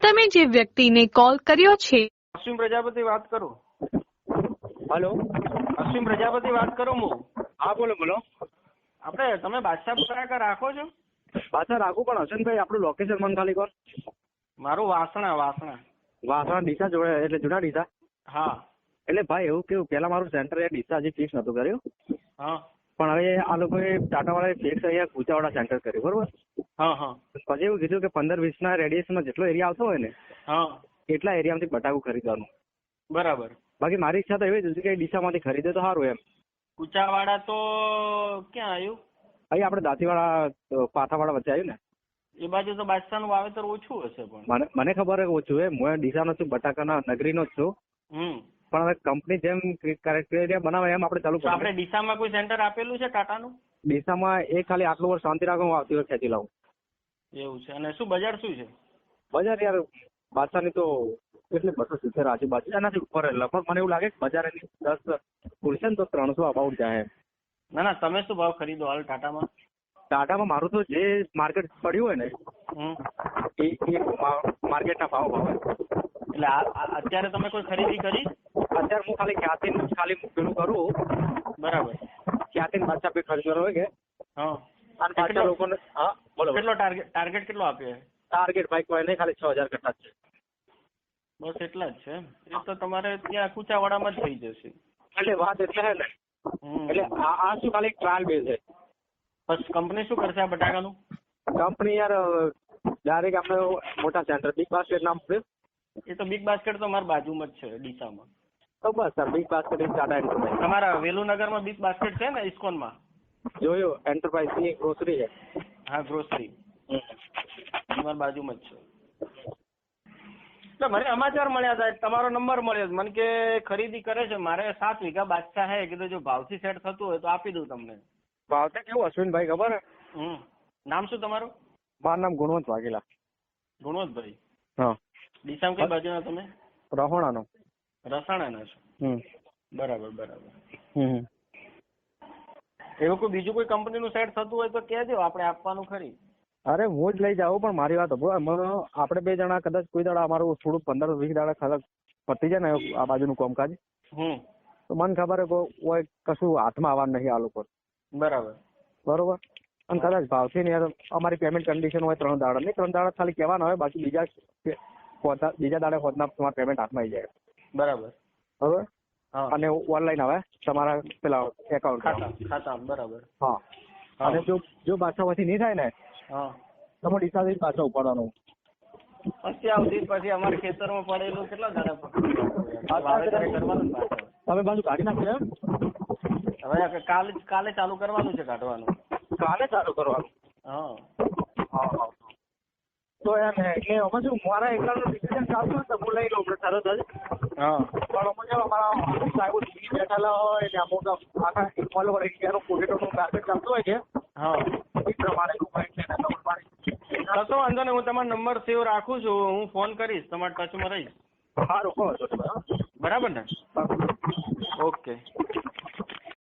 તમે જે વ્યક્તિને કોલ કર્યો છે. અશ્વિન પ્રજાપતિ વાત કરું. હેલો, અશ્વિન પ્રજાપતિ વાત કરું હું. હા બોલો બોલો. આપણે તમે બાદશાહ બટાકા રાખો છો? પાછા રાખું પણ હસનભાઈ આપણું લોકેશન મને ખાલી કોણ. મારું વાસણા. વાસણા ડીસા જોડે એટલે જૂના ડીસા. હા એટલે ભાઈ એવું કેવું પેલા મારું સેન્ટર ડીસા હજી ફિક્સ નતું કર્યું, હા પણ હવે આ લોકોએ ટાટા વાળાએ ફિક્સ અહીંયા કુચાવાડા સેન્ટર કર્યું બરોબર. હા હા પછી એવું કીધું કે 15-20 ના રેડિયસમાં જેટલો એરિયા આવતો હોય ને હા એટલા એરિયામાંથી બટાકું ખરીદવાનું. બરાબર. બાકી મારી ઈચ્છા તો એવી જ હતી કે ડીસામાંથી ખરીદે તો સારું એમ. કુચાવાડા તો ક્યાં આવ્યું? અહીં આપણે દાંતીવાડા પાથાવાડા વચ્ચે આવ્યું ને એ બાજુ તો બાદશાહનું વાવેતર ઓછું હશે પણ. મને ખબર ઓછું હે. હું ડીસાનો છું, બટાકાના નગરીનો જ છું. પણ હવે કંપની જેમ ક્રાઇટેરિયા બનાવે એમ આપણે ચાલુ કરીએ. આપણે ડીસામાં કોઈ સેન્ટર આપેલું છે ટાટાનું? ડીસામાં એ ખાલી આટલું વર્ષ શાંતિ રાખો, હું આવતી વખત ખેંચી લાવું. એવું છે. અને શું બજાર શું છે? બજાર યાર બાદશાહની તો કેટલી 270 આજુબાજુ એનાથી ઉપર લગભગ મને એવું લાગે કે બજાર એની 10 ખુલશે ને તો 300 અબાઉટ જાય. ના તમે શું ભાવ ખરીદો હાલ ટાટામાં? ટાટામાં મારું તો જે માર્કેટ પડ્યું હોય ને એ માર્કેટના ભાવ હોય. એટલે અત્યારે તમે કોઈ ખરીદી કરી? અત્યારે હું ખાલી મૂકેલું કરું. બરાબર. ખ્યાતિ બાદશાહ પે ખરીદવાનો હોય કે હા. અને પાછા લોકોને હા બોલો. કેટલો ટાર્ગેટ કેટલો આપ્યો? ટાર્ગેટ ભાઈ કોઈ નહીં, ખાલી 6000 કટ્ટા જ છે. બસ એટલા જ છે. એ તો તમારે ત્યાં કુચાવાડામાં જ થઈ જશે. એટલે વાત એટલે હે ને. એટલે આ શું ખાલી ટ્રાયલ બેઝ છે. બસ કંપની શું કરશે આ બટાકાનું? કંપની યાર ડાયરેક્ટ આપણે મોટા સેન્ટર બિગ બાસ્કેટ નામ છે. એ તો બિગ બાસ્કેટ તો મારા બાજુમાં જ છે ડીસામાં. તો બસ sir big basket Tata enterprise. તમારા વેલુનગરમાં બિગ બાસ્કેટ છે ને ઇસ્કોનમાં? જોયું એન્ટરપ્રાઇઝ ની ગ્રોસરી છે. હા ગ્રોસરી મારા બાજુમાં જ છે. એટલે મને સમાચાર મળ્યા હતા, તમારો નંબર મળ્યો, મને કે ખરીદી કરે છે. મારે 7 વીઘા બાદશાહ હે. કીધું જો ભાવથી સેટ થતું હોય તો આપી દઉં તમને. ભાવ તો કેવું અશ્વિનભાઈ ખબર હે? નામ શું તમારું? મારું નામ ગુણવંત વાઘેલા. ગુણવંતભાઈ. હા. ડીસામાં કઈ બાજુના તમે? રહોણાનો. રસાણાના છો? બરાબર. એવું કોઈ બીજું કોઈ કંપનીનું સેટ થતું હોય તો કહેજો, આપણે આપવાનું ખરી. અરે હું જ લઈ જાઉં, પણ મારી વાત આપણે 2 જણા કદાચ કોઈ દાડા અમારું થોડું 15-20 દાડા ખાલી પતી જાય ને આ બાજુનું કામકાજ તો મને ખબર હોય કશું હાથમાં આવવાનું નહીં આ લોકો. બરોબર. અને કદાચ ભાવથી ને યાર અમારી પેમેન્ટ કન્ડિશન હોય 3 દાડા નહીં, 3 દાડા ખાલી કહેવાના હોય, બાકી બીજા દાડે હોદના તમારા પેમેન્ટ હાથમાં આવી જાય. બરોબર. અને ઓનલાઈન આવે તમારા પેલા એકાઉન્ટ ખાતા. બરાબર. હા. અને જો બાદશાહમાંથી નહીં થાય ને તમે ડીસાથી પાછા ઉપાડવાનું. પછી અમારે ખેતરમાં પડેલું કેટલા દાડા કરવાનું? તમે બાજુ કાઢી નાખજો. હવે કાલે ચાલુ કરવાનું છે કાઢવાનું. કાલે ચાલુ કરવાનું? હા. તો એમ એટલે અમે શું મારા એકલાનું ડિસિઝન ચાલતું તો હું લઈ લઉં તરત જ. પણ અમે અમારા સાહેબો બેઠેલા હોય ને અમુક આખા ઓલ ઓવર ઇન્ડિયાનું પોટેટોનું માર્કેટ ચાલતું હોય છે. એ પ્રમાણે કશો વાંધો નહીં. હું તમારો નંબર સેવ રાખું છું. હું ફોન કરીશ, તમારા ટચમાં રહીશ. સારું. બરાબર ને? ઓકે.